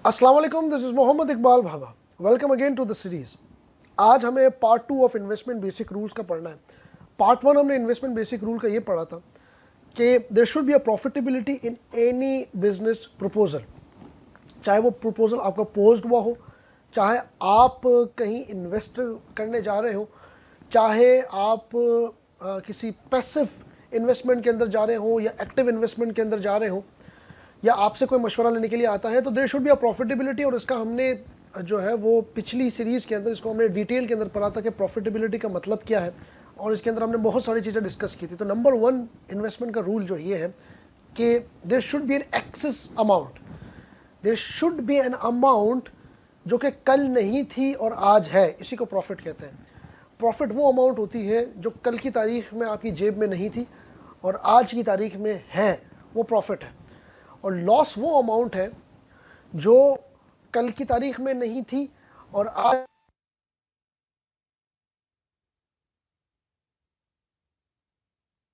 अस्सलाम वालेकुम, this is Mohammad Iqbal Bhabha. Welcome again to the series. आज हमें part 2 of investment basic rules का पढ़ना है। पार्ट 1 हमने इन्वेस्टमेंट बेसिक रूल का ये पढ़ा था कि there should be a profitability in any business proposal. चाहे वो प्रपोजल आपका पोस्ट हुआ हो, चाहे आप कहीं इन्वेस्ट करने जा रहे हो, चाहे आप किसी पैसिव इन्वेस्टमेंट के अंदर जा रहे हो या एक्टिव इन्वेस्टमेंट के अंदर जा रहे हो, या आपसे कोई मशवरा लेने के लिए आता है, तो there should be a profitability. और इसका हमने जो है वो पिछली सीरीज़ के अंदर इसको हमने डिटेल के अंदर पढ़ा था कि प्रॉफिटेबिलिटी का मतलब क्या है, और इसके अंदर हमने बहुत सारी चीज़ें डिस्कस की थी। तो नंबर 1 इन्वेस्टमेंट का रूल जो ये है कि there should be an excess amount. There should be an amount जो कि कल नहीं थी और आज है, इसी को प्रॉफिट कहते हैं। प्रॉफिट वो अमाउंट होती है जो कल की तारीख में आपकी जेब में नहीं थी और आज की तारीख में है, वो प्रॉफिट है। और लॉस वो अमाउंट है जो कल की तारीख में नहीं थी और आज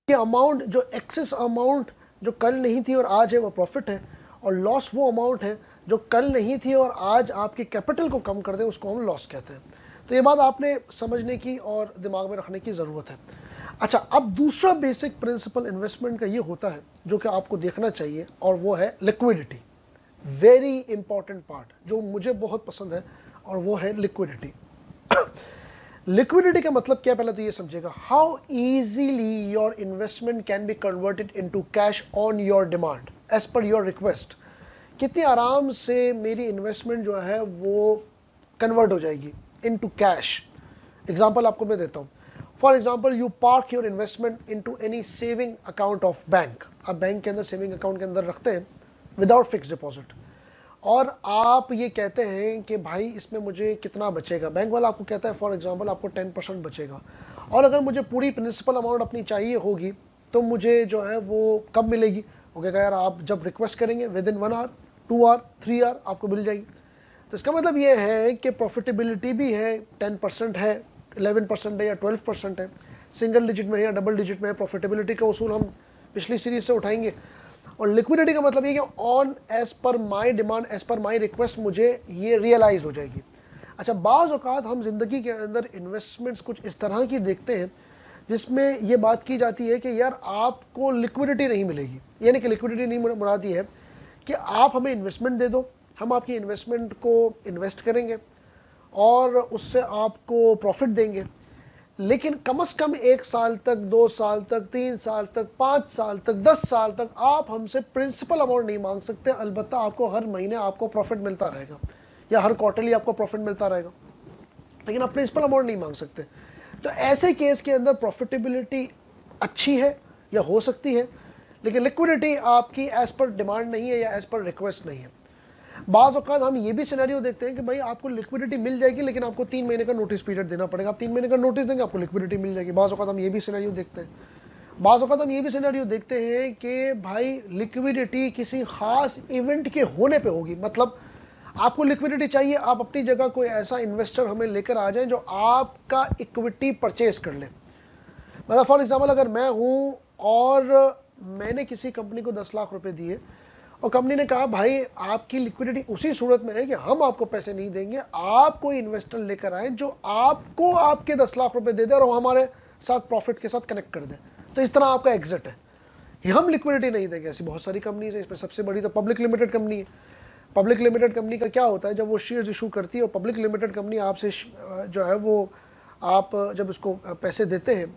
के अमाउंट, जो एक्सेस अमाउंट जो कल नहीं थी और आज है, वो प्रॉफिट है। और लॉस वो अमाउंट है जो कल नहीं थी और आज आपके कैपिटल को कम कर दे, उसको हम लॉस कहते हैं। तो ये बात आपने समझने की और दिमाग में रखने की ज़रूरत है। अच्छा, अब दूसरा बेसिक प्रिंसिपल इन्वेस्टमेंट का ये होता है जो कि आपको देखना चाहिए, और वो है लिक्विडिटी। वेरी इंपॉर्टेंट पार्ट जो मुझे बहुत पसंद है, और वो है लिक्विडिटी। लिक्विडिटी का मतलब क्या, पहले तो ये समझिएगा। How easily your investment can be converted into cash on your demand as per your request. कितनी आराम से मेरी इन्वेस्टमेंट जो है वो कन्वर्ट हो जाएगी इनटू कैश। एग्जांपल आपको मैं देता हूँ। For example, you park your investment into any saving account of bank. आप बैंक के अंदर सेविंग अकाउंट के अंदर रखते हैं विदाउट फिक्स डिपॉजिट, और आप ये कहते हैं कि भाई इसमें मुझे कितना बचेगा। बैंक वाला आपको कहता है फॉर एग्जांपल आपको 10% बचेगा, और अगर मुझे पूरी प्रिंसिपल अमाउंट अपनी चाहिए होगी तो मुझे जो है वो कब मिलेगी। वो कहेगा यार आप जब रिक्वेस्ट करेंगे within 1 hour, 2 hour, 3 hour आपको मिल जाएगी। तो इसका मतलब ये है कि प्रॉफिटेबिलिटी भी है, 10% है, 11% है या 12% है, सिंगल डिजिट में है या डबल डिजिट में है। प्रॉफिटेबिलिटी का उसूल हम पिछली सीरीज से उठाएंगे। और लिक्विडिटी का मतलब ये कि on as per my demand, as पर माई रिक्वेस्ट मुझे ये रियलाइज हो जाएगी। अच्छा, बाज़ औक़ात हम जिंदगी के अंदर इन्वेस्टमेंट्स कुछ इस तरह की देखते हैं जिसमें ये बात की जाती है कि यार आपको लिक्विडिटी नहीं मिलेगी। यानी कि लिक्विडिटी नहीं मुराद ये है कि आप हमें इन्वेस्टमेंट दे दो, हम आपकी इन्वेस्टमेंट को इन्वेस्ट करेंगे और उससे आपको प्रॉफिट देंगे, लेकिन कम से कम 1 साल तक, 2 साल तक, 3 साल तक, 5 साल तक, 10 साल तक आप हमसे प्रिंसिपल अमाउंट नहीं मांग सकते। अलबत्ता आपको हर महीने आपको प्रॉफिट मिलता रहेगा या हर क्वार्टरली आपको प्रॉफिट मिलता रहेगा, लेकिन आप प्रिंसिपल अमाउंट नहीं मांग सकते। तो ऐसे केस के अंदर प्रॉफिटेबिलिटी अच्छी है या हो सकती है, लेकिन लिक्विडिटी आपकी एज पर डिमांड नहीं है या एज पर रिक्वेस्ट नहीं है। बाज़ औक़ात हम ये भी सिनेरियो देखते हैं कि भाई आपको लिक्विडिटी मिल जाएगी लेकिन आपको 3 महीने का नोटिस पीरियड देना पड़ेगा। आप 3 महीने का नोटिस देंगे, आपको लिक्विडिटी मिल जाएगी। बाज़ औक़ात हम ये भी सिनेरियो देखते हैं। बाज़ औक़ात हम ये भी सिनेरियो देखते हैं कि भाई लिक्विडिटी किसी ख़ास इवेंट के होने पे होगी। मतलब आपको लिक्विडिटी चाहिए, आप अपनी जगह कोई ऐसा इन्वेस्टर हमें लेकर आ जाए जो आपका इक्विटी परचेज कर ले। मतलब फॉर एग्जाम्पल, अगर मैं हूँ और मैंने किसी कंपनी को 10 लाख रुपए दिए और कंपनी ने कहा भाई आपकी लिक्विडिटी उसी सूरत में है कि हम आपको पैसे नहीं देंगे, आप कोई इन्वेस्टर लेकर आए जो आपको आपके 10 लाख रुपए दे दे और हमारे साथ प्रॉफिट के साथ कनेक्ट कर दे, तो इस तरह आपका एग्जिट है, ये हम लिक्विडिटी नहीं देंगे। ऐसी बहुत सारी कंपनीज है, इसमें सबसे बड़ी तो पब्लिक लिमिटेड कंपनी है। पब्लिक लिमिटेड कंपनी का क्या होता है, जब वो शेयर्स इशू करती है और पब्लिक लिमिटेड कंपनी आपसे जो है वो आप जब उसको पैसे देते हैं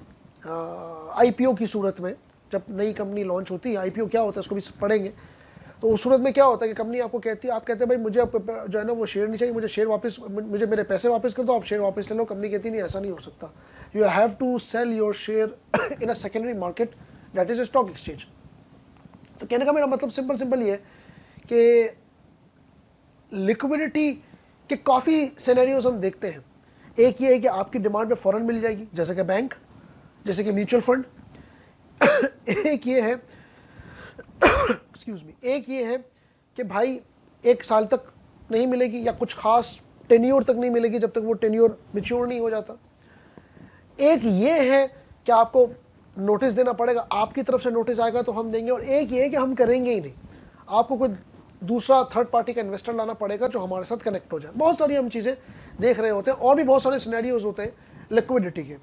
IPO की सूरत में, जब नई कंपनी लॉन्च होती है, IPO क्या होता है उसको भी पढ़ेंगे, तो उस सूरत में क्या होता है कि कंपनी आपको कहती है, आप कहते हैं भाई मुझे जो है ना वो शेयर नहीं चाहिए, मुझे शेयर वापस, मुझे मेरे पैसे वापस कर दो, आप शेयर वापस ले लो। कंपनी कहती नहीं, ऐसा नहीं हो सकता, you have to sell your share in a secondary market that is stock exchange. तो कहने का मेरा मतलब सिंपल ये है कि लिक्विडिटी के काफ़ी सिनेरियोज हम देखते हैं। एक ये है कि आपकी डिमांड पे फ़ौरन मिल जाएगी, जैसे कि बैंक, जैसे कि म्यूचुअल फंड। एक ये है एक्सक्यूज मी, एक ये है कि भाई 1 साल तक नहीं मिलेगी या कुछ खास टेन्योर तक नहीं मिलेगी जब तक वो टेन्योर मैच्योर नहीं हो जाता। एक ये है कि आपको नोटिस देना पड़ेगा, आपकी तरफ से नोटिस आएगा तो हम देंगे, और एक ये है कि हम करेंगे ही नहीं। आपको कोई दूसरा थर्ड पार्टी का इन्वेस्टर लाना पड़ेगा जो हमारे साथ कनेक्ट हो जाए। बहुत सारी हम चीज़ें देख रहे होते हैं और भी बहुत सारे सिनेरियोज होते हैं लिक्विडिटी के।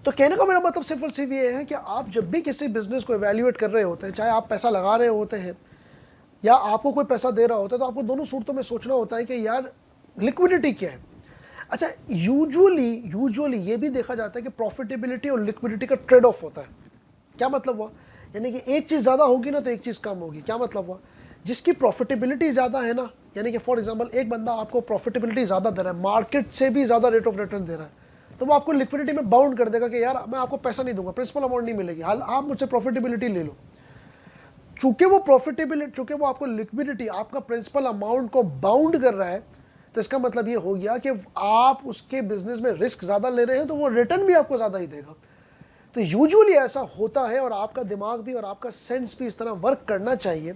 तो कहने का मेरा मतलब सिंपल सी ये है कि आप जब भी किसी बिजनेस को इवेल्युएट कर रहे होते हैं, चाहे आप पैसा लगा रहे होते हैं या आपको कोई पैसा दे रहा होता है, तो आपको दोनों सूरतों में सोचना होता है कि यार लिक्विडिटी क्या है। अच्छा, यूजुअली ये भी देखा जाता है कि प्रॉफिटेबिलिटी और लिक्विडिटी का ट्रेड ऑफ होता है। क्या मतलब हुआ? यानी कि एक चीज़ ज़्यादा होगी ना तो एक चीज़ कम होगी। क्या मतलब हुआ? जिसकी प्रॉफिटेबिलिटी ज़्यादा है ना, यानी कि फॉर एग्जांपल एक बंदा आपको प्रॉफिटेबिलिटी ज़्यादा दे रहा है, मार्केट से भी ज़्यादा रेट ऑफ रिटर्न दे रहा है, तो वो आपको लिक्विडिटी में बाउंड कर देगा कि यार मैं आपको पैसा नहीं दूंगा, प्रिंसिपल अमाउंट नहीं मिलेगी, हाल आप मुझसे प्रॉफिटेबिलिटी ले लो। चूंकि वो आपको लिक्विडिटी, आपका प्रिंसिपल अमाउंट को बाउंड कर रहा है, तो इसका मतलब ये हो गया कि आप उसके बिजनेस में रिस्क ज़्यादा ले रहे हैं, तो वो रिटर्न भी आपको ज़्यादा ही देगा। तो यूजुअली ऐसा होता है और आपका दिमाग भी और आपका सेंस भी इस तरह वर्क करना चाहिए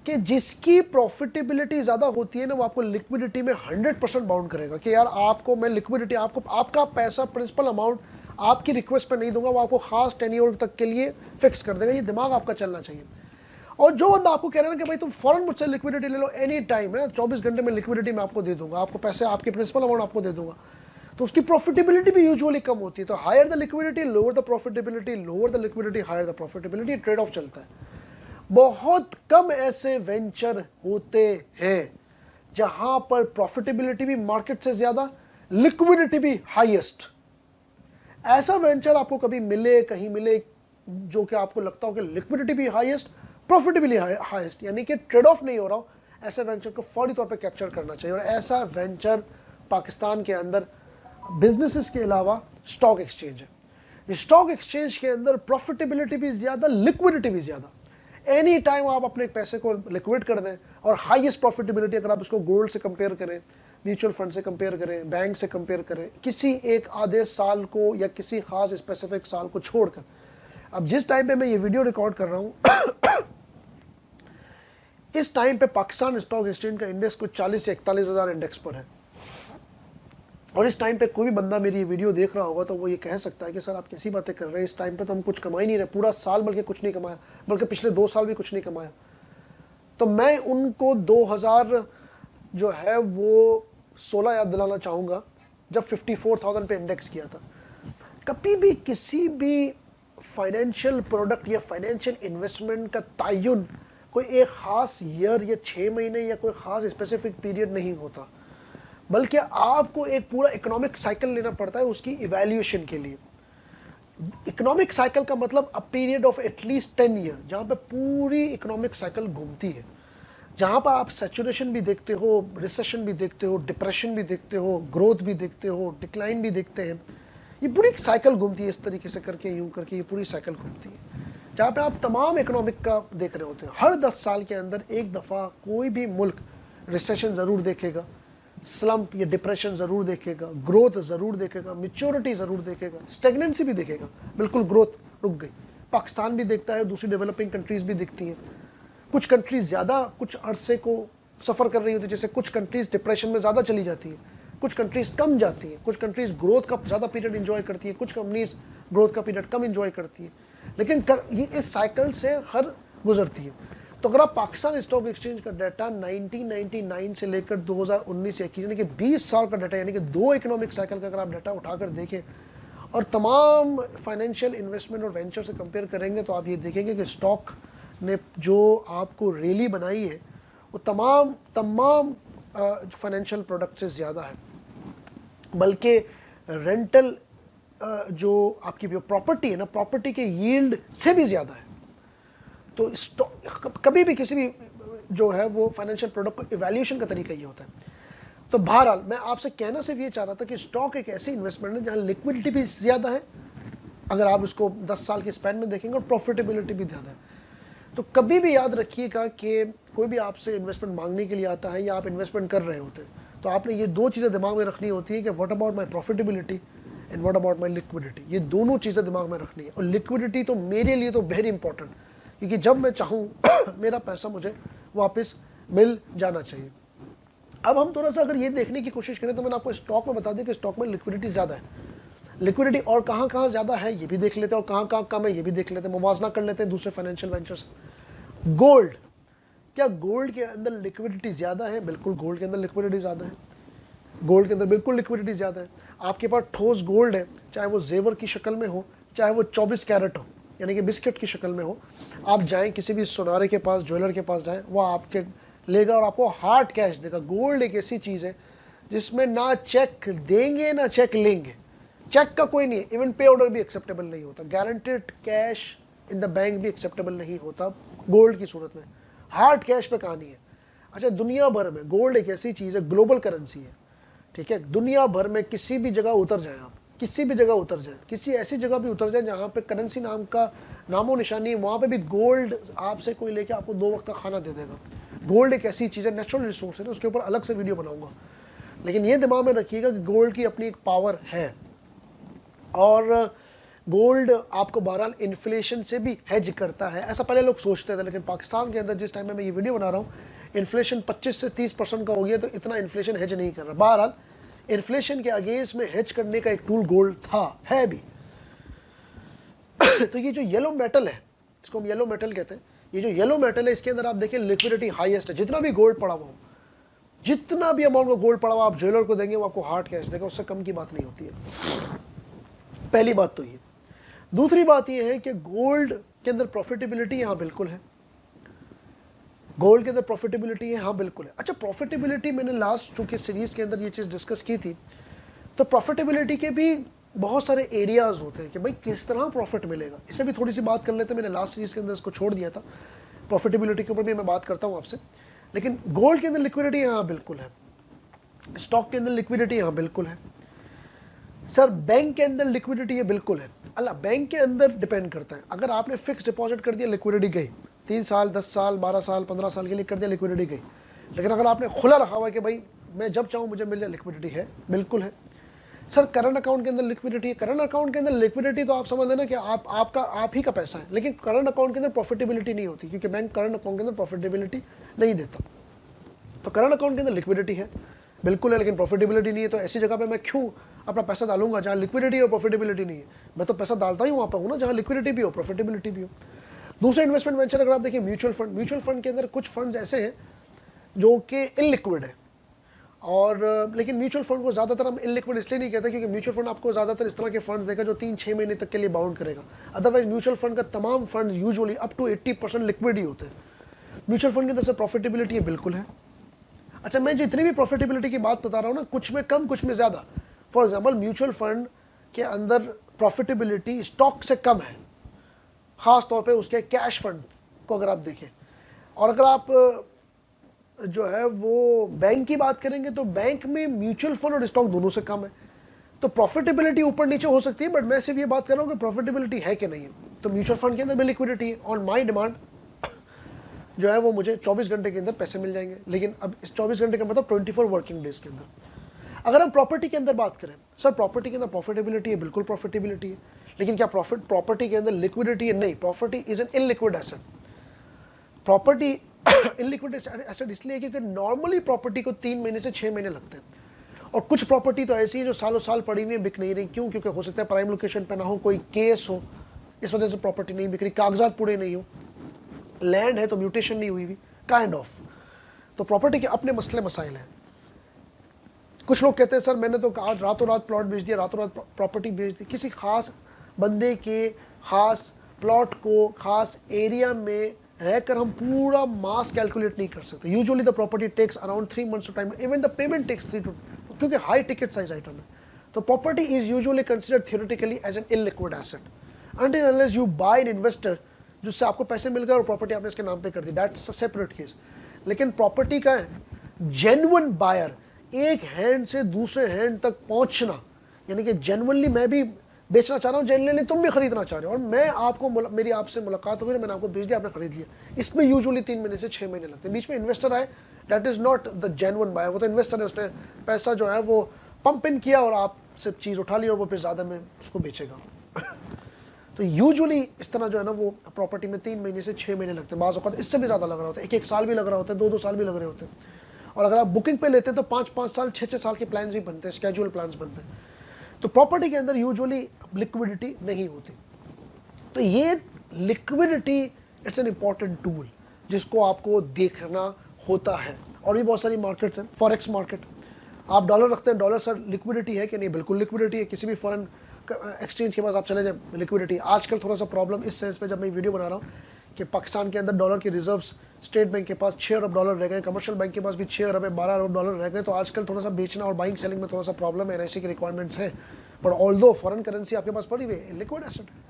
कि जिसकी प्रॉफिटेबिलिटी ज़्यादा होती है ना, वो आपको लिक्विडिटी में 100% बाउंड करेगा कि यार आपको मैं लिक्विडिटी, आपको आपका पैसा प्रिंसिपल अमाउंट आपकी रिक्वेस्ट पर नहीं दूंगा, वो आपको खास टेन्योर तक के लिए फिक्स कर देगा। ये दिमाग आपका चलना चाहिए। और जो बंदा आपको कह रहा है ना कि भाई तुम फौरन मुझसे लिक्विडिटी ले लो, एनी टाइम है, 24 घंटे में लिक्विडिटी मैं आपको दे दूंगा, आपको पैसे, आपके प्रिंसिपल अमाउंट आपको दे दूंगा, तो उसकी प्रॉफिटेबिलिटी भी यूजुअली कम होती है। तो higher the liquidity lower the profitability, lower the liquidity higher the profitability, trade off चलता है। बहुत कम ऐसे वेंचर होते हैं जहां पर प्रॉफिटेबिलिटी भी मार्केट से ज्यादा, लिक्विडिटी भी हाईएस्ट। ऐसा वेंचर आपको कभी मिले, कहीं मिले जो कि आपको लगता हो कि लिक्विडिटी भी हाईएस्ट, प्रॉफिटेबिलिटी हाईएस्ट, यानी कि ट्रेड ऑफ नहीं हो रहा हो, ऐसे वेंचर को फौरी तौर पे कैप्चर करना चाहिए। और ऐसा वेंचर पाकिस्तान के अंदर बिजनेसेस के अलावा स्टॉक एक्सचेंज है। स्टॉक एक्सचेंज के अंदर प्रॉफिटेबिलिटी भी ज्यादा, लिक्विडिटी भी ज्यादा। एनी टाइम आप अपने पैसे को लिक्विड कर दें, और हाईएस्ट प्रॉफिटेबिलिटी अगर आप इसको गोल्ड से कंपेयर करें, म्यूचुअल फंड से कंपेयर करें, बैंक से कंपेयर करें, किसी एक आधे साल को या किसी खास स्पेसिफिक साल को छोड़कर, अब जिस टाइम पे मैं ये वीडियो रिकॉर्ड कर रहा हूं इस टाइम पे पाकिस्तान स्टॉक एक्सचेंज का इंडेक्स कुछ 40 से 41 हज़ार इंडेक्स पर है। और इस टाइम पे कोई भी बंदा मेरी ये वीडियो देख रहा होगा तो वो ये कह सकता है कि सर आप कैसी बातें कर रहे हैं, इस टाइम पे तो हम कुछ कमा ही नहीं रहे, पूरा साल बल्कि कुछ नहीं कमाया, बल्कि पिछले 2 साल भी कुछ नहीं कमाया। तो मैं उनको 2000 जो है वो 16 याद दिलाना चाहूँगा, जब 54,000 पे इंडेक्स किया था। कभी भी किसी भी फाइनेंशियल प्रोडक्ट या फाइनेंशियल इन्वेस्टमेंट का तयन कोई एक ख़ास ईयर या 6 महीने या कोई ख़ास स्पेसिफिक पीरियड नहीं होता, बल्कि आपको एक पूरा इकोनॉमिक साइकिल लेना पड़ता है उसकी इवैल्यूएशन के लिए। इकोनॉमिक साइकिल का मतलब a period of at least 10 year, जहाँ पे पूरी इकोनॉमिक साइकिल घूमती है, जहाँ पर आप सैचुरेशन भी देखते हो, रिसेशन भी देखते हो, डिप्रेशन भी देखते हो, ग्रोथ भी देखते हो, डिक्लाइन भी देखते हैं। ये पूरी एक साइकिल घूमती है, इस तरीके से करके, यूं करके ये पूरी साइकिल घूमती है, जहाँ पे आप तमाम इकोनॉमिक का देख रहे होते हैं। हर 10 साल के अंदर एक दफ़ा कोई भी मुल्क रिसेशन ज़रूर देखेगा, स्लम्प या डिप्रेशन ज़रूर देखेगा, ग्रोथ ज़रूर देखेगा, मैच्योरिटी ज़रूर देखेगा, स्टेगनेंसी भी देखेगा, बिल्कुल ग्रोथ रुक गई। पाकिस्तान भी देखता है, दूसरी डेवलपिंग कंट्रीज़ भी दिखती हैं। कुछ कंट्रीज़ ज़्यादा कुछ अरसे को सफ़र कर रही होती है, जैसे कुछ कंट्रीज़ डिप्रेशन में ज़्यादा चली जाती है, कुछ कंट्रीज़ कम जाती हैं, कुछ कंट्रीज़ ग्रोथ का ज़्यादा पीरियड इंजॉय करती है, कुछ कंपनीज़ ग्रोथ का पीरियड कम इंजॉय करती है, लेकिन ये इस साइकिल से हर गुजरती है। तो अगर आप पाकिस्तान स्टॉक एक्सचेंज का डाटा 1999 से लेकर 2019 से 21 यानी कि 20 साल का डाटा, यानी कि 2 इकोनॉमिक साइकिल का अगर आप डाटा उठाकर देखें और तमाम फाइनेंशियल इन्वेस्टमेंट और वेंचर से कंपेयर करेंगे, तो आप ये देखेंगे कि स्टॉक ने जो आपको रैली बनाई है वो तमाम फाइनेंशियल प्रोडक्ट से ज़्यादा है, बल्कि रेंटल जो आपकी प्रॉपर्टी है ना, प्रॉपर्टी के यील्ड से भी ज़्यादा है। तो कभी भी किसी भी जो है वो फाइनेंशियल प्रोडक्ट को इवैल्यूएशन का तरीका ये होता है। तो बहरहाल मैं आपसे कहना सिर्फ ये चाह रहा था कि स्टॉक एक ऐसी इन्वेस्टमेंट है जहाँ लिक्विडिटी भी ज़्यादा है, अगर आप उसको 10 साल के स्पैन में देखेंगे, और प्रॉफिटेबिलिटी भी ज़्यादा है। तो कभी भी याद रखिएगा कि कोई भी आपसे इन्वेस्टमेंट मांगने के लिए आता है या आप इन्वेस्टमेंट कर रहे होते हैं, तो आपने ये 2 चीज़ें दिमाग में रखनी होती है कि what about my profitability and what about my liquidity. ये दोनों चीज़ें दिमाग में रखनी है। और लिक्विडिटी तो मेरे लिए तो वेरी इंपॉर्टेंट, क्योंकि जब मैं चाहूँ मेरा पैसा मुझे वापस मिल जाना चाहिए। अब हम थोड़ा सा अगर ये देखने की कोशिश करें तो मैंने आपको स्टॉक में बता दिया कि स्टॉक में लिक्विडिटी ज़्यादा है। लिक्विडिटी और कहाँ कहाँ ज़्यादा है ये भी देख लेते हैं, और कहाँ कहाँ कम है ये भी देख लेते हैं, मुवाजना कर लेते हैं दूसरे फाइनेंशियल वेंचर से। गोल्ड, क्या गोल्ड के अंदर लिक्विडिटी ज़्यादा है? बिल्कुल गोल्ड के अंदर लिक्विडिटी ज़्यादा है, गोल्ड के अंदर बिल्कुल लिक्विडिटी ज़्यादा है। आपके पास ठोस गोल्ड है, चाहे वो जेवर की शक्ल में हो, चाहे वो 24 कैरेट हो यानी कि बिस्किट की शक्ल में हो। आप जाएं किसी भी सुनारे के पास, ज्वेलर के पास जाएं, वो आपके लेगा और आपको हार्ड कैश देगा। गोल्ड एक ऐसी चीज़ है जिसमें ना चेक देंगे ना चेक लेंगे, चेक का कोई नहीं है, इवन पे ऑर्डर भी एक्सेप्टेबल नहीं होता, guaranteed cash in the bank भी एक्सेप्टेबल नहीं होता गोल्ड की सूरत में। हार्ड कैश पे कहानी है। अच्छा, दुनिया भर में गोल्ड एक ऐसी चीज़ है, ग्लोबल करेंसी है, ठीक है। दुनिया भर में किसी भी जगह उतर जाए आप, किसी भी जगह उतर जाए, किसी ऐसी जगह भी उतर जाए जहाँ पे करेंसी नाम का नामो निशानी है, वहाँ पे भी गोल्ड आपसे कोई लेके आपको 2 वक्त का खाना दे देगा। गोल्ड एक ऐसी चीज़ है, नेचुरल रिसोर्स है ना, उसके ऊपर अलग से वीडियो बनाऊंगा। लेकिन ये दिमाग में रखिएगा कि गोल्ड की अपनी एक पावर है, और गोल्ड आपको बहरहाल इन्फ्लेशन से भी हेज करता है, ऐसा पहले लोग सोचते थे। लेकिन पाकिस्तान के अंदर जिस टाइम में मैं ये वीडियो बना रहा हूँ, इन्फ्लेशन 25 से 30% का हो गया, तो इतना इन्फ्लेशन हेज नहीं कर रहा। बहरहाल इन्फ्लेशन के अगेंस्ट में हेज करने का एक टूल गोल्ड था, है भी। तो ये जो येलो मेटल है, इसको हम येलो मेटल कहते हैं, ये जो येलो मेटल है इसके अंदर आप देखिए लिक्विडिटी हाईएस्ट है। जितना भी गोल्ड पड़ा हुआ हो, जितना भी अमाउंट का गोल्ड पड़ा हुआ आप ज्वेलर को देंगे वो आपको हार्ड कैश देगा, उससे कम की बात नहीं होती है। पहली बात तो ये। दूसरी बात ये है कि गोल्ड के अंदर प्रॉफिटेबिलिटी यहाँ बिल्कुल है, गोल्ड के अंदर प्रॉफिटेबिलिटी है, हाँ बिल्कुल है। अच्छा, प्रॉफिटेबिलिटी मैंने लास्ट चूंकि सीरीज के अंदर ये चीज़ डिस्कस की थी, तो प्रॉफिटेबिलिटी के भी बहुत सारे एरियाज होते हैं कि भाई किस तरह प्रॉफिट मिलेगा, इसमें भी थोड़ी सी बात कर लेते हैं। मैंने लास्ट सीरीज के अंदर इसको छोड़ दिया था, प्रॉफिटेबिलिटी के ऊपर भी मैं बात करता हूँ आपसे। लेकिन गोल्ड के अंदर लिक्विडिटी यहाँ बिल्कुल है, स्टॉक के अंदर लिक्विडिटी यहाँ बिल्कुल है। सर बैंक के अंदर लिक्विडिटी है, बिल्कुल है। अल्लाह, बैंक के अंदर डिपेंड करता है। अगर आपने फिक्स डिपॉजिट कर दिया, लिक्विडिटी गई, 3 साल 10 साल 12 साल 15 साल के लिए कर दिया, लिक्विडिटी गई। लेकिन अगर आपने खुला रखा हुआ है कि भाई मैं जब चाहूँ मुझे मिल जाए, लिक्विडिटी है, बिल्कुल है। सर करंट अकाउंट के अंदर लिक्विडिटी है, करंट अकाउंट के अंदर लिक्विडिटी तो आप समझ लेना कि आप ही का पैसा है, लेकिन करंट अकाउंट के अंदर प्रॉफिटेबिलिटी नहीं होती, क्योंकि बैंक करंट अकाउंट के अंदर प्रॉफिटेबिलिटी नहीं देता। तो करंट अकाउंट के अंदर लिक्विडिटी है, बिल्कुल है, लेकिन प्रॉफिटेबिलिटी नहीं है। तो ऐसी जगह पे मैं क्यों अपना पैसा डालूंगा जहाँ लिक्विडिटी और प्रॉफिटेबिलिटी नहीं है? मैं तो पैसा डालता ही वहाँ पर हूँ ना जहाँ लिक्विडिटी भी हो, प्रॉफिटेबिलिटी भी हो। दूसरे इन्वेस्टमेंट वेंचर अगर आप देखिए, म्यूचुअल फंड, म्यूचुअल फंड के अंदर कुछ फंड्स ऐसे हैं जो कि इनलिक्विड है, और लेकिन म्यूचुअल फंड को ज़्यादातर हम इनलिक्विड इसलिए नहीं कहते क्योंकि म्यूचुअल फंड आपको ज़्यादातर इस तरह के फंड्स देगा जो 3-6 महीने तक के लिए बाउंड करेगा। अदरवाइज म्यूचुअल फंड का तमाम fund usually up to 80% liquid ही होते हैं। म्यूचुअल फंड के अंदर से प्रॉफिटेबिलिटी बिल्कुल है। अच्छा, मैं जितनी भी प्रॉफिटेबिलिटी की बात बता रहा हूँ ना, कुछ में कम कुछ में ज़्यादा। फॉर एग्जाम्पल म्यूचुअल फंड के अंदर प्रॉफिटेबिलिटी स्टॉक से कम है, ख़ास तौर पे उसके कैश फंड को अगर आप देखें। और अगर आप जो है वो बैंक की बात करेंगे तो बैंक में म्यूचुअल फंड और स्टॉक दोनों से कम है। तो प्रॉफिटेबिलिटी ऊपर नीचे हो सकती है, बट मैं सिर्फ ये बात कर रहा हूँ कि प्रॉफिटेबिलिटी है कि नहीं है। तो म्यूचुअल फंड के अंदर भी लिक्विडिटी है, ऑन माई डिमांड जो है वो मुझे 24 घंटे के अंदर पैसे मिल जाएंगे। लेकिन अब इस 24 घंटे का मतलब 24 वर्किंग डेज के अंदर। अगर हम प्रॉपर्टी के अंदर बात करें, सर प्रॉपर्टी के अंदर प्रॉफिटेबिलिटी है, बिल्कुल प्रॉफिटेबिलिटी है। लेकिन क्या प्रॉपर्टी के अंदर लिक्विडिटी है? नहीं, property is an illiquid asset. Property illiquid asset इसलिए क्योंकि नॉर्मली प्रॉपर्टी को 3 महीने से 6 महीने लगते हैं, और कुछ प्रॉपर्टी तो ऐसी है जो सालों साल पड़ी हुई है, बिक नहीं रही। क्यों? क्योंकि हो सकता है प्राइम लोकेशन पे ना हो, कोई केस हो, इस वजह से प्रॉपर्टी नहीं बिक रही, कागजात पूरे नहीं हो, लैंड है तो म्यूटेशन नहीं हुई, काइंड ऑफ। तो प्रॉपर्टी के अपने मसले मसाइल हैं। कुछ लोग कहते हैं सर मैंने तो आज रातों रात प्लॉट बेच दिया, रातों रात प्रॉपर्टी बेच दी। किसी खास बंदे के खास प्लॉट को खास एरिया में रहकर हम पूरा मास कैलकुलेट नहीं कर सकते। Usually the property takes around 3 months time, even the payment takes 3 to, क्योंकि हाई टिकट साइज आइटम है। तो property is usually considered theoretically as an illiquid asset until unless you buy an investor जिससे आपको पैसे मिल गए और property आपने इसके नाम पे कर दी, दैट्स अ सेपरेट केस। लेकिन प्रॉपर्टी का जेन्युइन बायर, एक हैंड से दूसरे हैंड तक पहुंचना, यानी कि जेन्युइनली मैं भी बेचना चाह रहा हूँ, जेन्युइनली तुम भी खरीदना चाह रहे हो, और मैं आपको मेरी आपसे मुलाकात हो गई, मैंने आपको बेच दिया, आपने खरीद लिया। इसमें यूजुअली 3 महीने से 6 महीने लगते हैं। बीच में इन्वेस्टर आए, that is not the genuine buyer. वो तो इन्वेस्टर है, उसने पैसा जो है वो पंप इन किया और आपसे चीज़ उठा ली और वो फिर ज़्यादा में उसको बेचेगा। तो यूजुअली इस तरह जो है ना वो प्रॉपर्टी में 3 महीने से 6 महीने लगते हैं, बाज़ औक़ात इससे भी ज़्यादा लग रहा होता है, 1-1 साल भी लग रहा होता है, 2-2 साल भी लग रहे होते हैं। और अगर आप बुकिंग पे लेते हैं तो 5-5 साल 6-6 साल के प्लान्स भी बनते हैं, स्केड्यूल प्लान्स बनते हैं। तो प्रॉपर्टी के अंदर यूजुअली लिक्विडिटी नहीं होती। तो ये liquidity it's an important tool जिसको आपको देखना होता है। और भी बहुत सारी मार्केट्स हैं, फॉरेक्स मार्केट, आप डॉलर रखते हैं, डॉलर सर लिक्विडिटी है कि नहीं, बिल्कुल लिक्विडिटी है, किसी भी फॉरेन एक्सचेंज के पास आप चले जाए लिक्विडिटी। आजकल थोड़ा सा प्रॉब्लम इस सेंस में जब मैं वीडियो बना रहा हूँ कि पाकिस्तान के अंदर डॉलर के रिजर्व्स स्टेट बैंक के पास 6 अरब डॉलर रह गए, कमर्शियल बैंक के पास भी 6 अरब है, 12 अरब डॉलर रह गए। तो आजकल थोड़ा सा बेचना और बाइंग सेलिंग में थोड़ा सा प्रॉब्लम है, एनआईसी की रिक्वायरमेंट्स है। बट ऑल्दो फॉरेन करेंसी आपके पास पड़ी हुई है, लिक्विड एसेट है,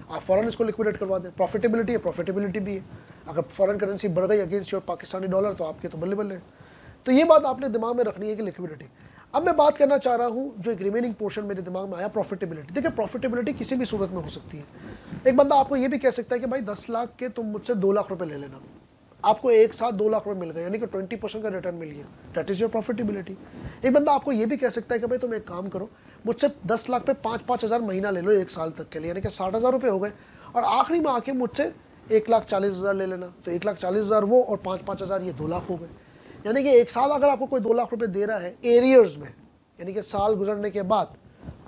आप फॉरेन इसको लिक्विडेट करवा दें। प्रॉफिटेबिलिटी है, प्रॉफिटेबिलिटी भी है। अगर फॉरेन करेंसी बढ़ गई अगेंस्ट योर पाकिस्तानी डॉलर तो आपके तो बल्ले बल्ले। तो ये बात आपने दिमाग में रखनी है कि लिक्विडिटी। अब मैं बात करना चाह रहा हूं जो एक रिमेनिंग पोर्शन मेरे दिमाग में आया, प्रॉफिटेबिलिटी। देखिए प्रॉफिटेबिलिटी किसी भी सूरत में हो सकती है। एक बंदा आपको ये भी कह सकता है कि भाई 10 लाख के तुम मुझसे 2 लाख रुपए ले लेना, आपको एक साथ 2 लाख रुपए मिल गए, यानी कि 20% का रिटर्न मिल गया, दैट इज योर प्रॉफिटेबिलिटी। एक बंदा आपको ये भी कह सकता है कि भाई तुम एक काम करो, मुझसे 10 लाख पे 5-5 हज़ार महीना ले लो एक साल तक के लिए, यानी कि 60,000 रुपये हो गए, और आखिरी में आके मुझसे 1,40,000 ले लेना, तो 1,40,000 वो और 5-5 हज़ार ये 2 लाख हो गए। यानी कि एक साल अगर आपको कोई 2 लाख रुपए दे रहा है एरियर्स में, यानी कि साल गुजरने के बाद,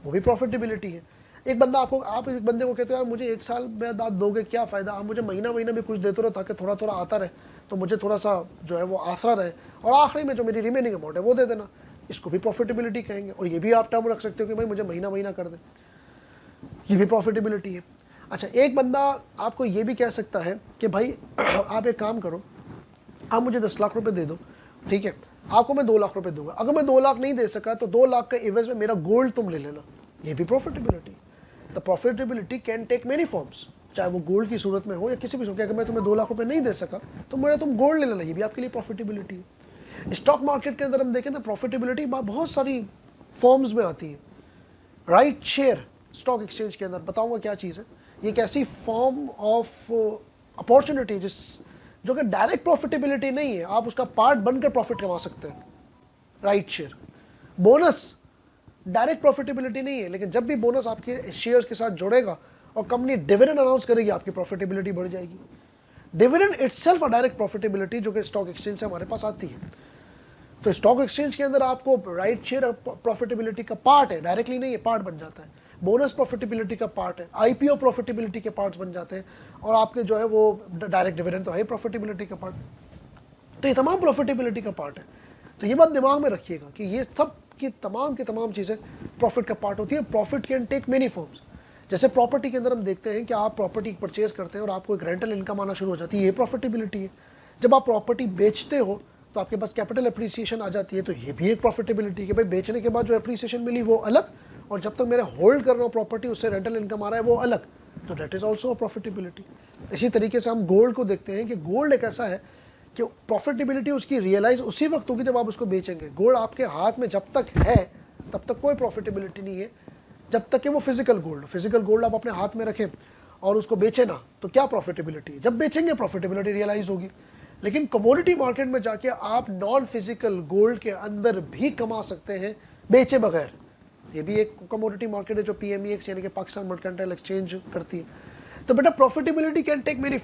वो भी प्रॉफिटेबिलिटी है। एक बंदा आपको, आप एक बंदे को कहते हो यार मुझे एक साल बाद दोगे, क्या फ़ायदा, आप मुझे महीना महीना भी कुछ देते रहो ताकि थोड़ा थोड़ा आता रहे, तो मुझे थोड़ा सा जो है वो आसरा रहे, और आखिरी में जो मेरी रिमेनिंग अमाउंट है वो दे देना, इसको भी प्रॉफिटेबिलिटी कहेंगे। और ये भी आप टर्म रख सकते हो कि भाई मुझे महीना महीना कर दे, ये भी प्रॉफिटेबिलिटी है। अच्छा, एक बंदा आपको ये भी कह सकता है कि भाई आप एक काम करो, आप मुझे 10 लाख रुपए दे दो, ठीक है, आपको मैं 2 लाख रुपए दूंगा, अगर मैं 2 लाख नहीं दे सका तो 2 लाख का एवज में मेरा गोल्ड तुम ले लेना, ये भी profitability. The profitability can take many forms, चाहे वो गोल्ड की सूरत में हो या किसी भी सूरत में। अगर मैं तुम्हें 2 लाख रुपए नहीं दे सका तो मेरा तुम गोल्ड ले लेना, ये भी आपके लिए प्रॉफिटेबिलिटी है। स्टॉक मार्केट के अंदर हम देखें तो प्रॉफिटेबिलिटी बहुत सारी फॉर्म्स में आती है। राइट शेयर स्टॉक एक्सचेंज के अंदर बताऊंगा क्या चीज़ है, ये एक ऐसी फॉर्म ऑफ अपॉर्चुनिटी जो कि डायरेक्ट प्रॉफिटेबिलिटी नहीं है, आप उसका पार्ट बनकर प्रॉफिट कमा सकते हैं। Right share bonus direct profitability नहीं है, लेकिन जब भी बोनस आपके शेयर्स के साथ जुड़ेगा और कंपनी डिविडेंड अनाउंस करेगी, आपकी प्रॉफिटेबिलिटी बढ़ जाएगी। Dividend itself a direct profitability जो कि स्टॉक एक्सचेंज से हमारे पास आती है। तो स्टॉक एक्सचेंज के अंदर आपको राइट शेयर प्रॉफिटेबिलिटी का पार्ट है, डायरेक्टली नहीं है, पार्ट बन जाता है। बोनस प्रॉफिटेबिलिटी का पार्ट है, आईपीओ प्रॉफिटेबिलिटी के पार्ट्स बन जाते हैं, और आपके जो है वो डायरेक्ट डिविडेंड तो है प्रॉफिटेबिलिटी का पार्ट। तो ये तमाम प्रॉफिटेबिलिटी का पार्ट है। तो ये बात दिमाग में रखिएगा कि ये सब की तमाम चीज़ें प्रॉफिट का पार्ट होती है। Profit can take many forms. जैसे प्रॉपर्टी के अंदर हम देखते हैं कि आप प्रॉपर्टी परचेज करते हैं और आपको एक रेंटल इनकम आना शुरू हो जाती है, ये प्रॉफिटेबिलिटी है। जब आप प्रॉपर्टी बेचते हो तो आपके पास कैपिटल एप्रिसिएशन आ जाती है, तो ये भी एक प्रॉफिटेबिलिटी है। भाई बेचने के बाद जो एप्रिसिएशन मिली वो अलग, और जब तक मेरा होल्ड कर रहा हूँ प्रॉपर्टी उससे रेंटल इनकम आ रहा है वो अलग, तो डेट इज ऑल्सो प्रॉफिटेबिलिटी। इसी तरीके से हम गोल्ड को देखते हैं कि गोल्ड एक ऐसा है कि प्रॉफिटेबिलिटी उसकी रियलाइज उसी वक्त होगी जब आप उसको बेचेंगे। गोल्ड आपके हाथ में जब तक है तब तक कोई प्रॉफिटेबिलिटी नहीं है, जब तक कि वो फिजिकल गोल्ड आप अपने हाथ में रखें और उसको बेचे ना, तो क्या प्रॉफिटेबिलिटी है। जब बेचेंगे प्रॉफिटेबिलिटी रियलाइज होगी। लेकिन कमोडिटी मार्केट में जाके आप नॉन फिजिकल गोल्ड के अंदर भी कमा सकते हैं बेचे बगैर। ये भी एक कमोडिटी मार्केट है जो PMEX यानी कि पाकिस्तान मर्केंटाइल एक्सचेंज करती है। तो बेटा profitability can take many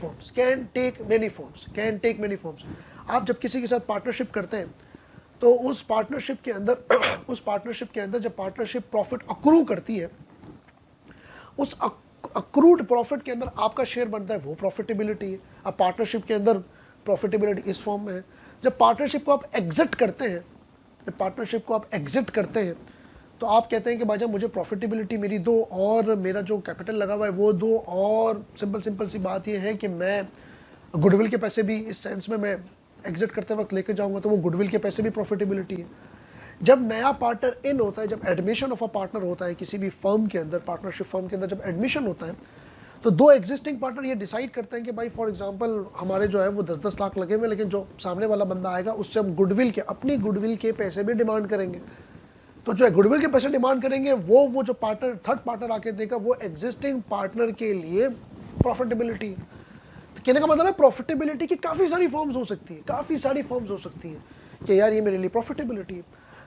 forms. आप जब किसी के साथ पार्टनरशिप करते हैं तो उस पार्टनरशिप के अंदर जब पार्टनरशिप प्रॉफिट अक्रू करती है, उस अक्रूड प्रॉफिट के अंदर आपका शेयर बनता है, वो प्रॉफिटेबिलिटी है। अब पार्टनरशिप के अंदर प्रॉफिटेबिलिटी इस फॉर्म में है। जब पार्टनरशिप को आप एग्जिट करते हैं तो आप कहते हैं कि भाईजान मुझे प्रॉफिटेबिलिटी मेरी दो और मेरा जो कैपिटल लगा हुआ है वो दो, और सिंपल सी बात ये है कि मैं गुडविल के पैसे भी इस सेंस में मैं एग्जिट करते वक्त लेके जाऊंगा, तो वो गुडविल के पैसे भी प्रॉफिटेबिलिटी है। जब नया पार्टनर इन होता है, जब एडमिशन ऑफ अ पार्टनर होता है किसी भी फर्म के अंदर, पार्टनरशिप फर्म के अंदर जब एडमिशन होता है, तो दो एग्जिस्टिंग पार्टनर ये डिसाइड करते हैं कि भाई फॉर एग्जांपल हमारे जो है वो 10-10 लाख लगे हुए, लेकिन जो सामने वाला बंदा आएगा उससे हम अपनी गुडविल के पैसे भी डिमांड करेंगे। तो जो है गुडविल के पैसे डिमांड करेंगे, वो जो पार्टनर थर्ड पार्टनर आके देगा, वो एग्जिस्टिंग पार्टनर के लिए प्रॉफिटेबिलिटी। तो कहने का मतलब है प्रॉफिटेबिलिटी की काफ़ी सारी फॉर्म्स हो सकती है कि यार ये मेरे लिए प्रॉफिटेबिलिटी है।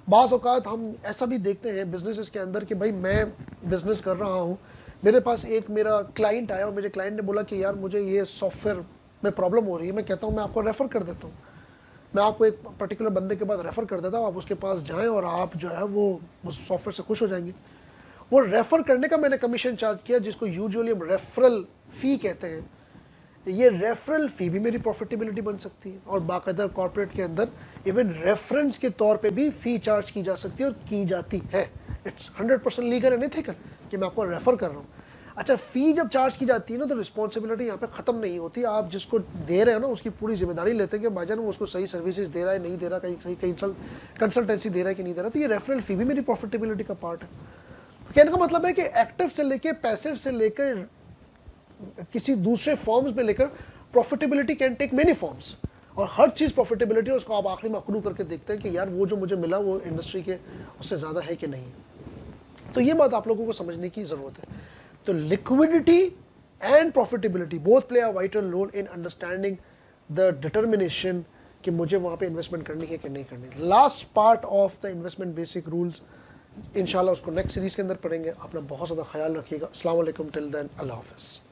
बाज़ औक़ात हम ऐसा भी देखते हैं बिजनेसेस के अंदर कि भाई मैं बिजनेस कर रहा हूँ, मेरे पास एक मेरा क्लाइंट आया और मेरे क्लाइंट ने बोला कि यार मुझे ये सॉफ्टवेयर में प्रॉब्लम हो रही है। मैं कहता हूँ मैं आपको रेफ़र कर देता हूँ, मैं आपको एक पर्टिकुलर बंदे के बाद रेफ़र कर देता हूँ, आप उसके पास जाएं और आप जो है वो उस सॉफ्टवेयर से खुश हो जाएंगे। वो रेफ़र करने का मैंने कमीशन चार्ज किया, जिसको यूजुअली हम रेफरल फ़ी कहते हैं। ये रेफरल फी भी मेरी प्रॉफिटेबिलिटी बन सकती है, और बाकायदा कॉर्पोरेट के अंदर इवन रेफरेंस के तौर पे भी फी चार्ज की जा सकती है और की जाती है। इट्स 100% लीगल एंड एथिकल कि मैं आपको रेफर कर रहा हूँ। अच्छा, फी जब चार्ज की जाती है ना, तो रिस्पॉन्सिबिलिटी यहाँ पे खत्म नहीं होती। आप जिसको दे रहे हो ना उसकी पूरी जिम्मेदारी लेते हैं कि भाईजान वो उसको सही सर्विसेज दे रहा है, नहीं दे रहा, कहीं कहीं कंसल्टेंसी दे रहा है कि नहीं दे रहा। तो ये रेफरल फी भी मेरी प्रॉफिटेबिलिटी का पार्ट है। कहने का मतलब है कि एक्टिव से लेकर पैसिव से लेकर किसी दूसरे फॉर्म्स में लेकर profitability can take many forms, और हर चीज प्रॉफिटेबिलिटी उसको आप आखिरी में अक्रू करके देखते हैं कि यार वो जो मुझे मिला वो इंडस्ट्री के उससे ज्यादा है कि नहीं। तो ये बात आप लोगों को समझने की जरूरत है। तो liquidity and profitability both play a vital role in understanding the determination कि मुझे वहां पे इन्वेस्टमेंट करनी है कि नहीं करनी। Last part of the investment basic rules इंशाल्लाह उसको नेक्स्ट सीरीज के अंदर पढ़ेंगे। अपना बहुत ज्यादा ख्याल रखिएगा। अस्सलाम वालेकुम, टिल देन, अल्लाह हाफिज़।